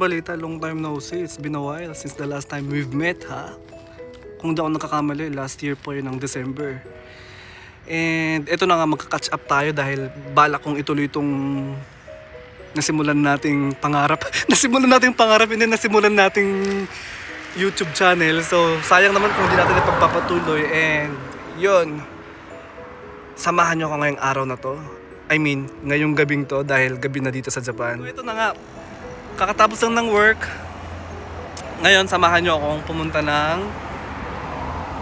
balita? Long time no see. It's been a while since the last time we've met, ha? Kung di ako nakakamali, last year po yun ng December. And ito na nga, magka-catch up tayo dahil balak kong ituloy itong nasimulan nating pangarap. nasimulan nating pangarap, hindi nasimulan nating YouTube channel. So, sayang naman kung hindi natin ipagpapatuloy. And yun, samahan nyo ako ngayong araw na to. I mean, ngayong gabing to dahil gabi na dito sa Japan. So, ito na nga, kakatapos lang ng work. Ngayon, samahan nyo akong pumunta ng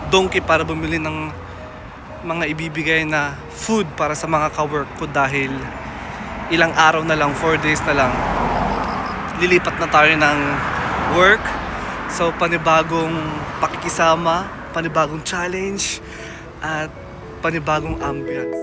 Donkey para bumili ng mga ibibigay na food para sa mga ka-work ko dahil ilang araw na lang, 4 days na lang, lilipat na tayo ng work. So, panibagong pakikisama, panibagong challenge, at panibagong ambience.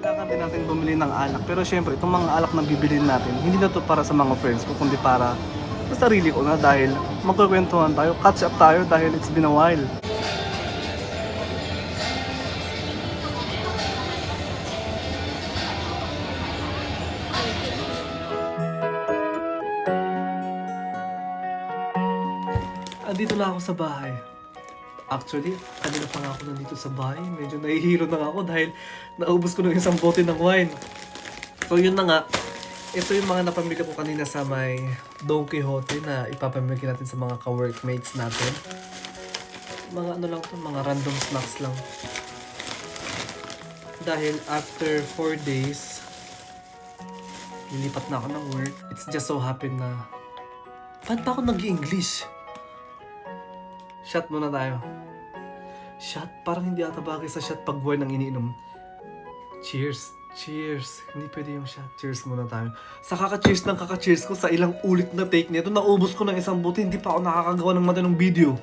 Kailangan din natin bumili ng alak. Pero syempre, itong mga alak na bibilin natin, hindi na to para sa mga friends ko, kundi para sa sarili ko na dahil magkukwentuhan tayo, catch up tayo dahil it's been a while. Andito na ako sa bahay. Actually, kanina pa nga ako nandito sa bahay. Medyo nahihilo na nga ako dahil naubos ko ng isang bote ng wine. So yun na nga. Ito yung mga napamili ko kanina sa may Don Quixote na ipapamili natin sa mga ka-workmates natin. Mga ano lang to, mga random snacks lang. Dahil after 4 days, lilipat na ako ng work. It's just so happen na paano pa ako nag-i-English? Shot muna tayo. Shot? Parang hindi ata bagay sa shot pag wine ang iniinom. Cheers. Cheers. Hindi pwede yung shot. Cheers muna tayo. Sa kaka-cheers ng kaka-cheers ko, sa ilang ulit na take nito, naubos ko ng isang bote, hindi pa ako nakakagawa ng matinong video.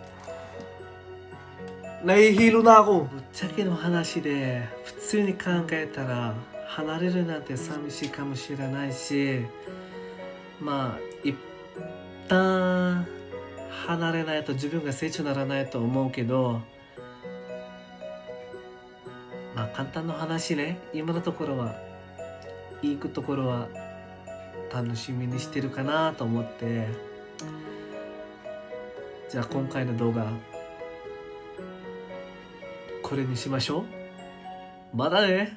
Nahihilo na ako. Butsake no hanashi de, futsu ni kankaetara, hanareru nante samishii kamoshiranai shi, ma, ippan 離れないと自分が成長ならないと思うけど、まあ簡単な話ね、今のところは行くところは楽しみにしてるかなと思って、じゃあ今回の動画これにしましょう。まだね